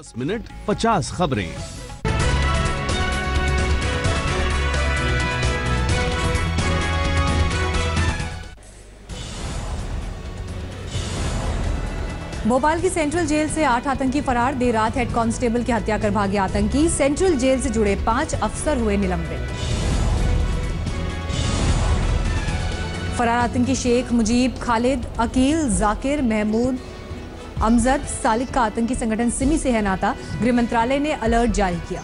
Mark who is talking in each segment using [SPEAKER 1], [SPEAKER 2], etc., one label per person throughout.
[SPEAKER 1] 10 minute 50 खबरें।
[SPEAKER 2] भोपाल की central jail से 8 आतंकी फरार। देर रात हेड कांस्टेबल की हत्या कर भागे आतंकी। सेंट्रल जेल से जुड़े 5 अफसर हुए निलंबित। फरार आतंकी शेख मुजीब, खालिद, अकील, जाकिर, महमूद, अमजद, सालिक का आतंकी संगठन सिमी से है नाता। गृह मंत्रालय ने अलर्ट जारी किया।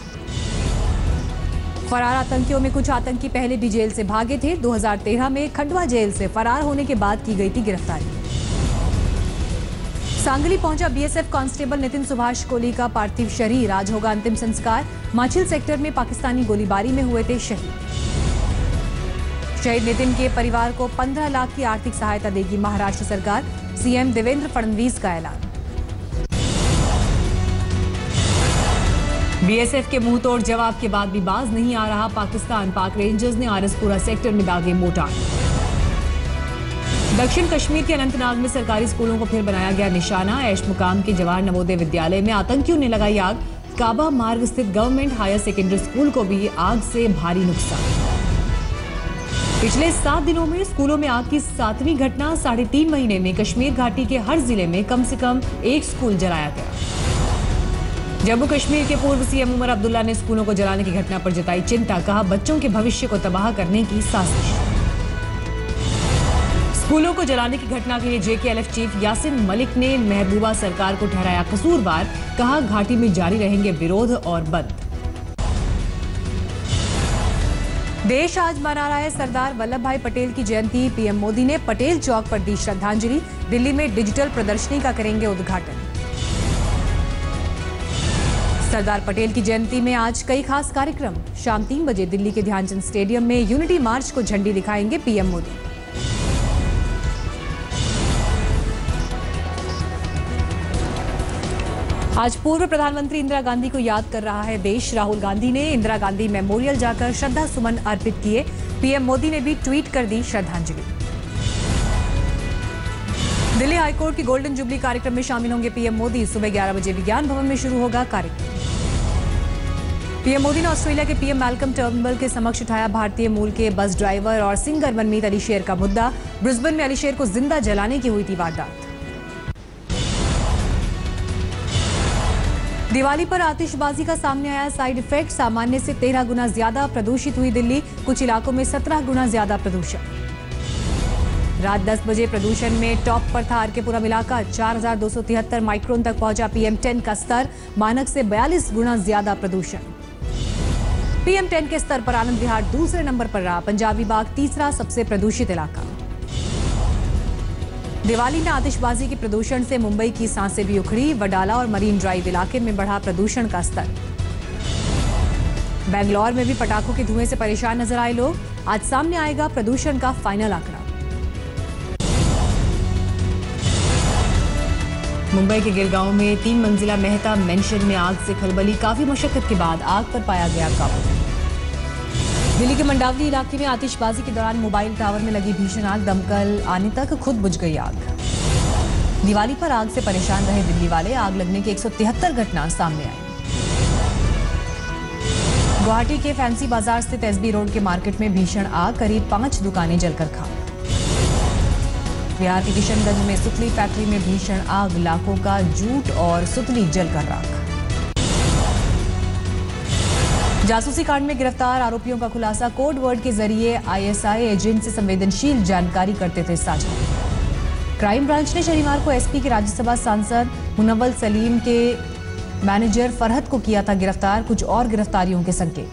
[SPEAKER 2] फरार आतंकियों में कुछ आतंकी पहले भी जेल से भागे थे। 2013 में खंडवा जेल से फरार होने के बाद की गई थी गिरफ्तारी। सांगली पहुंचा बीएसएफ कांस्टेबल नितिन सुभाष कोहली का पार्थिव शरीर। आज होगा अंतिम संस्कार। माछिल सेक्टर में पाकिस्तानी गोलीबारी में हुए थे शहीद। शहीद नितिन के परिवार को 15 लाख की आर्थिक सहायता देगी महाराष्ट्र सरकार। सीएम देवेंद्र फडणवीस का ऐलान। बीएसएफ के मुंहतोड़ जवाब के बाद भी बाज नहीं आ रहा पाकिस्तान। पाक रेंजर्स ने आरएसपुरा सेक्टर में दागे मोर्टार। दक्षिण कश्मीर के अनंतनाग में सरकारी स्कूलों को फिर बनाया गया निशाना। ऐश मुकाम के जवाहर नवोदय विद्यालय में आतंकियों ने लगाई आग। काबा मार्ग स्थित गवर्नमेंट हायर सेकेंडरी स्कूल को भी आग से भारी नुकसान। पिछले 7 दिनों में स्कूलों में आग की 7वीं घटना। 3.5 महीने में कश्मीर घाटी के हर जिले में कम से कम एक स्कूल जलाया गया। जम्मू कश्मीर के पूर्व सीएम उमर अब्दुल्ला ने स्कूलों को जलाने की घटना पर जताई चिंता। कहा, बच्चों के भविष्य को तबाह करने की साजिश। स्कूलों को जलाने की घटना के लिए जेकेएलएफ चीफ यासिन मलिक ने महबूबा सरकार को ठहराया कसूरवार। कहा, घाटी में जारी रहेंगे विरोध और बंद। देश आज मना रहा है सरदार वल्लभ भाई पटेल की जयंती। पीएम मोदी ने पटेल चौक पर दी श्रद्धांजलि। दिल्ली में डिजिटल प्रदर्शनी का करेंगे उद्घाटन। सरदार पटेल की जयंती में आज कई खास कार्यक्रम। शाम 3 बजे दिल्ली के ध्यानचंद स्टेडियम में यूनिटी मार्च को झंडी दिखाएंगे पीएम मोदी। आज पूर्व प्रधानमंत्री इंदिरा गांधी को याद कर रहा है देश। राहुल गांधी ने इंदिरा गांधी मेमोरियल जाकर श्रद्धा सुमन अर्पित किए। पीएम मोदी ने भी ट्वीट कर दी श्रद्धांजलि। दिल्ली हाईकोर्ट की गोल्डन जुबली कार्यक्रम में शामिल होंगे पीएम मोदी। सुबह 11 बजे विज्ञान भवन में शुरू होगा कार्यक्रम। पीएम मोदी ने ऑस्ट्रेलिया के पीएम मैल्कम टर्नबुल के समक्ष उठाया भारतीय मूल के बस ड्राइवर और सिंगर मनमीत अलीशेर का मुद्दा। ब्रिस्बेन में अलीशेर को जिंदा जलाने की हुई थी वारदात। दिवाली पर आतिशबाजी का सामने आया साइड इफेक्ट। सामान्य से 13 गुना ज्यादा प्रदूषित हुई दिल्ली। कुछ इलाकों में 17 गुना ज्यादा प्रदूषण। रात 10 बजे प्रदूषण में टॉप पर था आरकेपुरम इलाका। 4273 माइक्रोन तक पहुंचा PM10 का स्तर। मानक से 42 गुना ज्यादा प्रदूषण। PM10 के स्तर पर आनंद विहार दूसरे नंबर पर रहा। पंजाबी बाग तीसरा सबसे प्रदूषित इलाका। दिवाली में आतिशबाजी के प्रदूषण से मुंबई की सांसें भी उखड़ी। वडाला और मरीन ड्राइव इलाके में बढ़ा प्रदूषण का स्तर। बेंगलौर में भी पटाखों के धुएं से परेशान नजर आए लोग। आज सामने आएगा प्रदूषण का फाइनल आंकड़ा। मुंबई के गिरगांव में 3 मंजिला मेहता मेंशन में आग से खलबली। काफी मशक्कत के बाद आग पर पाया गया काबू। दिल्ली के मंडावली इलाके में आतिशबाजी के दौरान मोबाइल टावर में लगी भीषण आग। दमकल आने तक खुद बुझ गई आग। दिवाली पर आग से परेशान रहे दिल्ली वाले। आग लगने की 173 घटना सामने आई। गुवाहाटी के फैंसी बाजार स्थित एसबी रोड के मार्केट में भीषण आग। करीब 5 दुकानें जलकर खाक। बिहार के किशनगंज में सुतली फैक्ट्री में भीषण आग। लाखों का जूट और सुतली जलकर राख। जासूसी कांड में गिरफ्तार आरोपियों का खुलासा। कोड वर्ड के जरिए आईएसआई एजेंट से संवेदनशील जानकारी करते थे साझा। क्राइम ब्रांच ने शनिवार को एसपी के राज्यसभा सांसद मुनव्वल सलीम के मैनेजर फरहत को किया था गिरफ्तार। कुछ और गिरफ्तारियों के संकेत।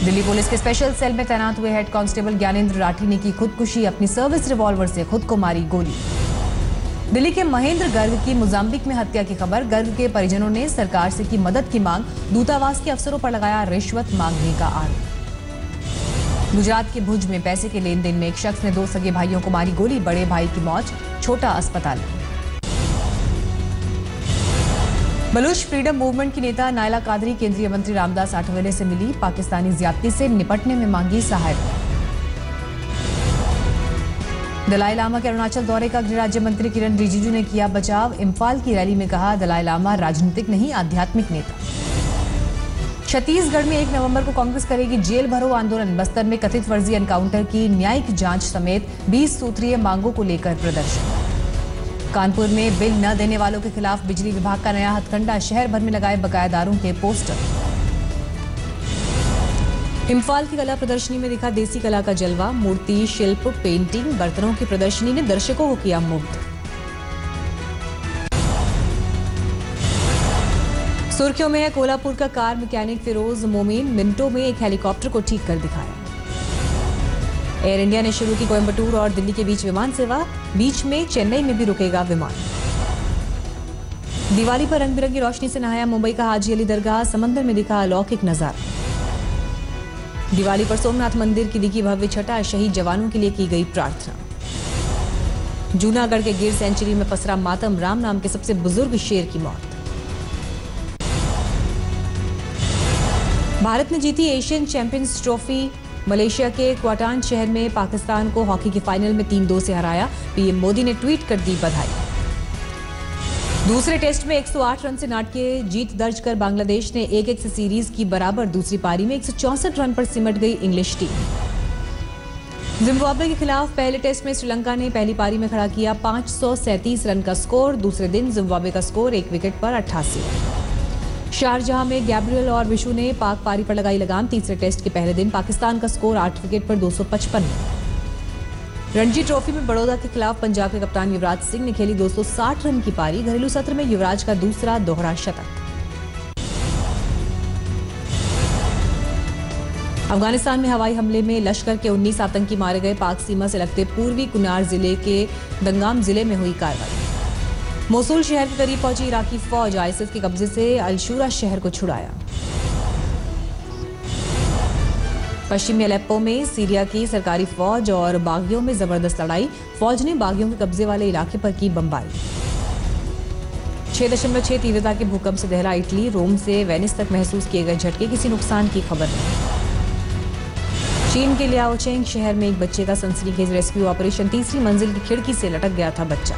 [SPEAKER 2] दिल्ली पुलिस के स्पेशल सेल में तैनात हुए हेड कांस्टेबल ज्ञानेंद्र राठी ने की खुदकुशी। अपनी सर्विस रिवॉल्वर से खुद को मारी गोली। दिल्ली के महेंद्र गर्ग की मोजाम्बिक में हत्या की खबर। गर्ग के परिजनों ने सरकार से की मदद की मांग। दूतावास के अफसरों पर लगाया रिश्वत मांगने का आरोप। गुजरात के भुज में पैसे के लेन देन में एक शख्स ने 2 सगे भाइयों को मारी गोली। बड़े भाई की मौत, छोटा अस्पताल। बलूच फ्रीडम मूवमेंट की नेता नायला कादरी केंद्रीय मंत्री रामदास आठवले से मिली। पाकिस्तानी ज्यादती से निपटने में मांगी सहायता। दलाई लामा के अरुणाचल दौरे का गृह राज्य मंत्री किरण रिजिजू ने किया बचाव। इम्फाल की रैली में कहा, दलाई लामा राजनीतिक नहीं आध्यात्मिक नेता। छत्तीसगढ़ में 1 नवंबर को कांग्रेस करेगी जेल भरो आंदोलन। बस्तर में कथित फर्जी एनकाउंटर की न्यायिक जांच समेत 20 सूत्रीय मांगों को लेकर प्रदर्शन। कानपुर में बिल न देने वालों के खिलाफ बिजली विभाग का नया हथकंडा। शहर भर में लगाए बकायादारों के पोस्टर। इम्फाल की कला प्रदर्शनी में दिखा देसी कला का जलवा। मूर्ति, शिल्प, पेंटिंग, बर्तनों की प्रदर्शनी ने दर्शकों को किया मुग्ध। सुर्खियों में है कोल्हापुर का कार मैकेनिक फिरोज मोमीन। मिनटों में एक हेलीकॉप्टर को ठीक कर दिखाया। एयर इंडिया ने शुरू की कोयंबटूर और दिल्ली के बीच विमान सेवा। बीच में चेन्नई में भी रुकेगा विमान। दिवाली पर रंग बिरंगी रोशनी से नहाया मुंबई का हाजी अली दरगाह। समंदर में दिखा अलौकिक नजारा। दिवाली पर सोमनाथ मंदिर की दिखी भव्य छटा। शहीद जवानों के लिए की गई प्रार्थना। जूनागढ़ के गिर सेंचुरी में पसरा मातम। राम नाम के सबसे बुजुर्ग शेर की मौत। भारत ने जीती एशियन चैंपियंस ट्रॉफी। मलेशिया के क्वाटान शहर में पाकिस्तान को हॉकी के फाइनल में 3-2 से हराया। पीएम मोदी ने ट्वीट कर दी बधाई। दूसरे टेस्ट में 108 रन से नाटकीय जीत दर्ज कर बांग्लादेश ने 1-1 से सीरीज की बराबर। दूसरी पारी में 164 रन पर सिमट गई इंग्लिश टीम। जिम्बाब्वे के खिलाफ पहले टेस्ट में श्रीलंका ने पहली पारी में खड़ा किया 537 रन का स्कोर। दूसरे दिन जिम्बाब्वे का स्कोर 1 विकेट पर 88। शारजाह में गैब्रियल और विशु ने पाक पारी पर लगाई लगाम। तीसरे टेस्ट के पहले दिन पाकिस्तान का स्कोर 8 विकेट पर 255। रणजी ट्रॉफी में बड़ौदा के खिलाफ पंजाब के कप्तान युवराज सिंह ने खेली 260 रन की पारी। घरेलू सत्र में युवराज का दूसरा दोहरा शतक। अफगानिस्तान में हवाई हमले में लश्कर के 19 आतंकी मारे गए। पाक सीमा से लगते पूर्वी कुनार जिले के दंगाम जिले में हुई कार्रवाई। मोसूल शहर के करीब पहुंची इराकी फौज। आईएसएस के कब्जे से अलशूरा शहर को छुड़ाया। पश्चिमी अलेप्पो में सीरिया की सरकारी फौज और बागियों में जबरदस्त लड़ाई। फौज ने बागियों के कब्जे वाले इलाके पर की बमबारी। 6.6 तीव्रता के भूकंप से दहला इटली। रोम से वेनिस तक महसूस किए गए झटके। किसी नुकसान की खबर नहीं। चीन के लियाओचेंग शहर में एक बच्चे का सनसनीखेज रेस्क्यू ऑपरेशन। तीसरी मंजिल की खिड़की से लटक गया था बच्चा।